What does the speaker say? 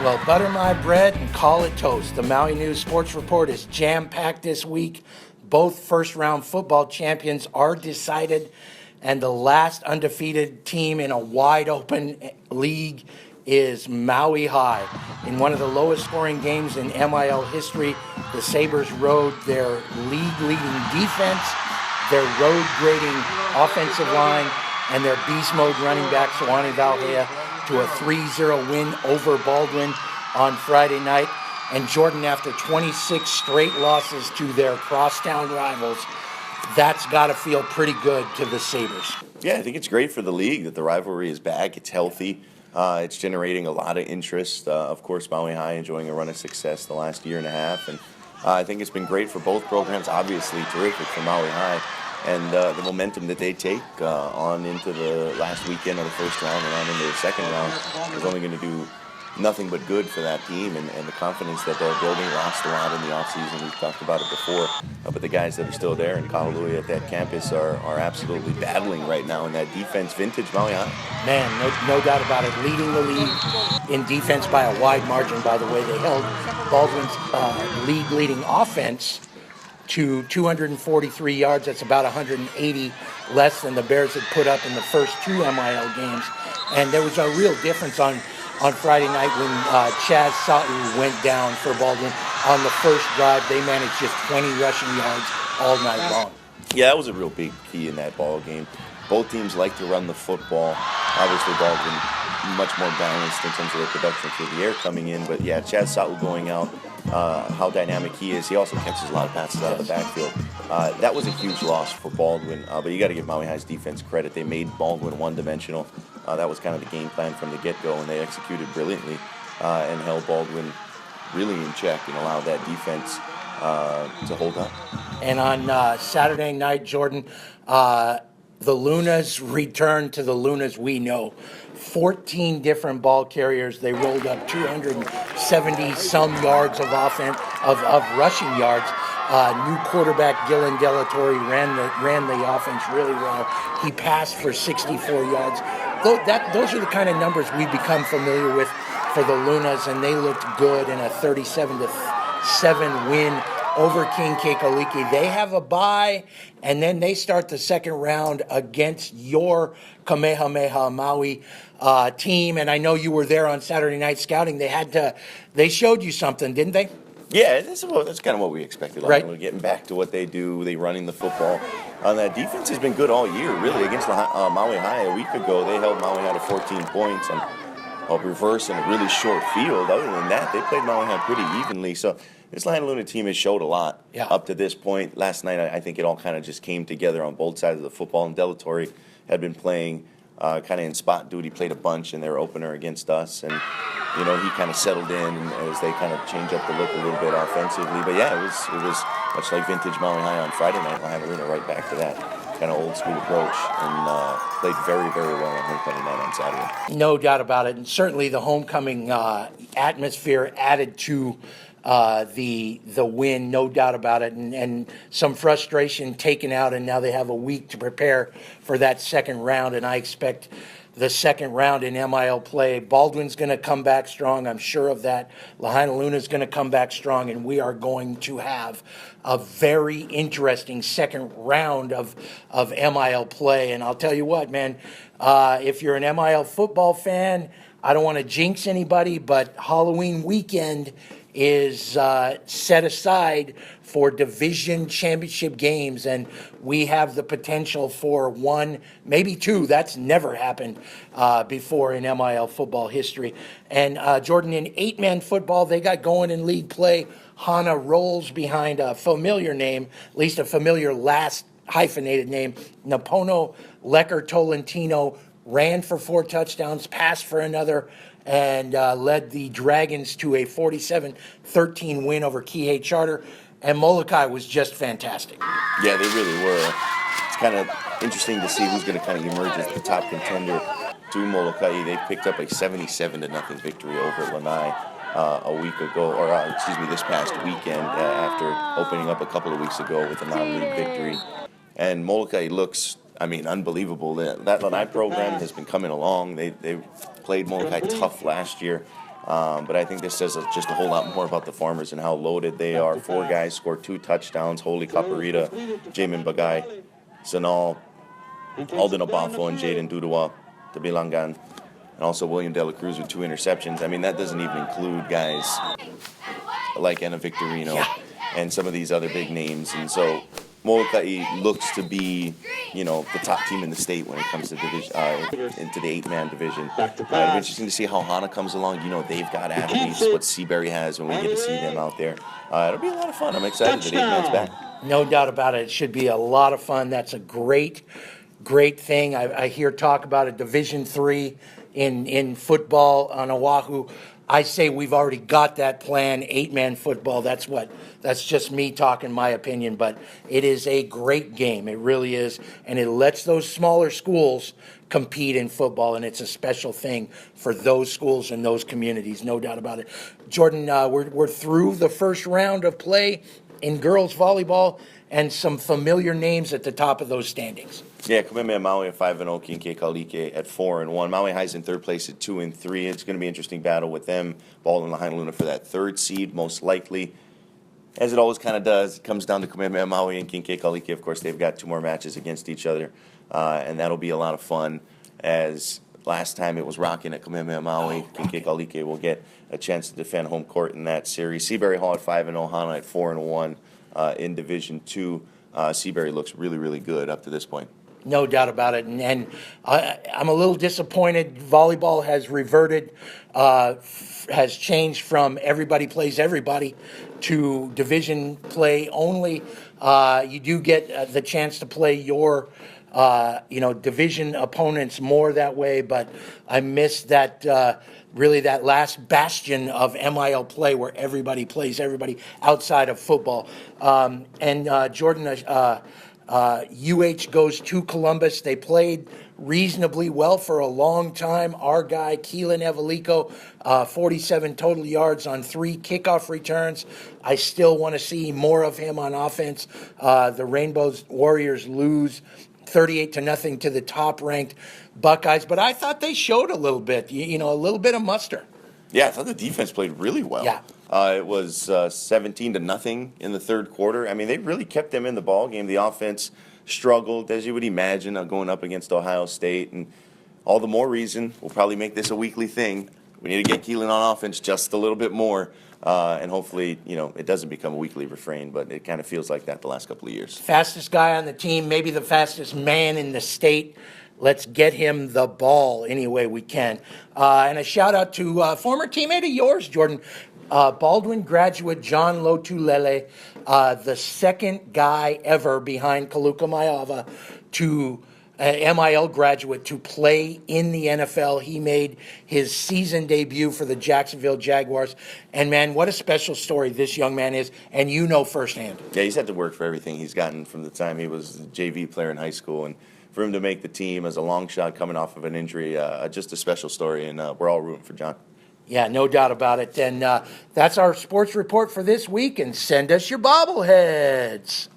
Well, butter my bread and call it toast. The Maui News Sports Report is jam-packed this week. Both first-round football champions are decided, and the last undefeated team in a wide-open league is Maui High. In one of the lowest-scoring games in MIL history, the Sabres rode their league-leading defense, their road-grading offensive line, and their beast-mode running back, Suani Valhea, to a 3-0 win over Baldwin on Friday night. And Jordan, after 26 straight losses to their crosstown rivals, that's got to feel pretty good to the Sabres. Yeah, I think it's great for the league that the rivalry is back. It's healthy. It's generating a lot of interest. Of course, Maui High enjoying a run of success the last year and a half. And I think it's been great for both programs. Obviously, terrific for Maui High. And the momentum that they take on into the last weekend of the first round and on into the second round is only going to do nothing but good for that team, and the confidence that they're building. Lost a lot in the offseason. We've talked about it before. But the guys that are still there in Kahale at that campus are absolutely battling right now in that defense. Vintage Maui High. Man, no doubt about it. Leading the league in defense by a wide margin, by the way. They held Baldwin's league-leading offense to 243 yards. That's about 180 less than the Bears had put up in the first two MIL games. And there was a real difference on Friday night when Chaz Sa'u went down for Baldwin. On the first drive, they managed just 20 rushing yards all night long. Yeah, that was a real big key in that ball game. Both teams like to run the football. Obviously, Baldwin much more balanced in terms of their production through the air coming in. But yeah, Chaz Sa'u going out, how dynamic he is. He also catches a lot of passes out of the backfield. That was a huge loss for Baldwin, but you got to give Maui High's defense credit. They made Baldwin one-dimensional. That was kind of the game plan from the get-go, and they executed brilliantly and held Baldwin really in check and allowed that defense to hold up. And on Saturday night, Jordan, the Lunas returned to the Lunas we know. 14 different ball carriers. They rolled up 270-some yards of offense, of rushing yards. New quarterback Giel ran the offense really well. He passed for 64 yards. Those are the kind of numbers we've become familiar with for the Lunas, and they looked good in a 37-7 win over King Kekaliki. They have a bye, and then they start the second round against your Kamehameha Maui team. And I know you were there on Saturday night scouting. They showed you something, didn't they? Yeah, that's kind of what we expected. Right. We're getting back to what they do. They running the football. That defense has been good all year, really. Against Maui High a week ago, they held Maui High to 14 points on a reverse and a really short field. Other than that, they played Maui High pretty evenly. So this Lahaina Luna team has showed a lot up to this point. Last night, I think it all kind of just came together on both sides of the football. And Delatorre had been playing kind of in spot duty, played a bunch in their opener against us. And he kind of settled in as they kind of change up the look a little bit offensively. But yeah, it was much like vintage Maui High on Friday night. Lahaina Luna right back to that kind of old school approach, and played very, very well on homecoming night on Saturday. No doubt about it, and certainly the homecoming atmosphere added to the win, no doubt about it, and some frustration taken out, and now they have a week to prepare for that second round, and I expect the second round in MIL play, Baldwin's going to come back strong. I'm sure of that. Lahaina Luna's going to come back strong, and we are going to have a very interesting second round of MIL play. And I'll tell you what, man, if you're an MIL football fan, I don't want to jinx anybody, but Halloween weekend is set aside for division championship games, and we have the potential for one, maybe two. That's never happened before in MIL football history. And Jordan, in 8-man football, they got going in league play. Hana rolls behind a familiar name, at least a familiar last hyphenated name. Napono Lecker Tolentino ran for 4 touchdowns, passed for another, and led the Dragons to a 47-13 win over Kihei Charter. And Molokai was just fantastic. Yeah, they really were. It's kind of interesting to see who's going to kind of emerge as the top contender to Molokai. They picked up a 77-0 victory over Lanai a week ago, or this past weekend after opening up a couple of weeks ago with a non-league victory. And Molokai looks, unbelievable. That Lanai program has been coming along. They played Molokai tough last year. But I think this says just a whole lot more about the Farmers and how loaded they are. 4 guys scored 2 touchdowns. Holy Caparita, Jamin Bagay, Sanal, Alden Abafo, and Jaden Dudawa, Tabilangan, and also William De La Cruz with 2 interceptions. I mean, that doesn't even include guys like Anna Victorino and some of these other big names. And so Molokai looks to be, the top team in the state when it comes to division, into the 8-man division. It'll be interesting to see how Hana comes along. They've got athletes, what Seabury has when we get to see them out there. It'll be a lot of fun. I'm excited that 8-man's back. No doubt about it. It should be a lot of fun. That's a great thing. I hear talk about a Division III in football on Oahu. I say we've already got that plan, 8-man football. That's just me talking my opinion, but it is a great game. It really is, and it lets those smaller schools compete in football, and it's a special thing for those schools and those communities, no doubt about it. Jordan, we're through the first round of play in girls volleyball, and some familiar names at the top of those standings. Yeah, Kamehameha Maui at 5-0, Kinke Kalike at 4-1. Maui High's in third place at 2-3. It's going to be an interesting battle with them. Ball in Lahaina Luna for that 3rd seed, most likely. As it always kind of does, it comes down to Kamehameha Maui and Kinke Kalike. Of course, they've got 2 more matches against each other, and that'll be a lot of fun. As last time it was rocking at Kamehameha Maui, Kinke Kalike will get a chance to defend home court in that series. Seabury Hall at 5-0, Hana at 4-1 in Division 2. Seabury looks really, really good up to this point. No doubt about it. And I'm a little disappointed. Volleyball has reverted, has changed from everybody plays everybody to division play only. You do get the chance to play your division opponents more that way, but I miss that, really that last bastion of MIL play where everybody plays everybody outside of football. Jordan, UH goes to Columbus. They played reasonably well for a long time. Our guy, Keelan Evelico, 47 total yards on 3 kickoff returns. I still want to see more of him on offense. The Rainbow Warriors lose 38-0 to the top-ranked Buckeyes, but I thought they showed a little bit, a little bit of muster. Yeah, I thought the defense played really well. Yeah. It was 17-0 in the 3rd quarter. I mean, they really kept them in the ball game. The offense struggled, as you would imagine, going up against Ohio State, and all the more reason we'll probably make this a weekly thing. We need to get Keelan on offense just a little bit more, and hopefully, it doesn't become a weekly refrain, but it kind of feels like that the last couple of years. Fastest guy on the team, maybe the fastest man in the state. Let's get him the ball any way we can. And a shout-out to former teammate of yours, Jordan, Baldwin graduate John Lotulele, the 2nd guy ever behind Kaluka Maiava to MIL graduate to play in the NFL. He made his season debut for the Jacksonville Jaguars. And, man, what a special story this young man is, and firsthand. Yeah, he's had to work for everything he's gotten from the time he was a JV player in high school. And for him to make the team as a long shot coming off of an injury, just a special story, and we're all rooting for John. Yeah, no doubt about it. And that's our sports report for this week, and send us your bobbleheads.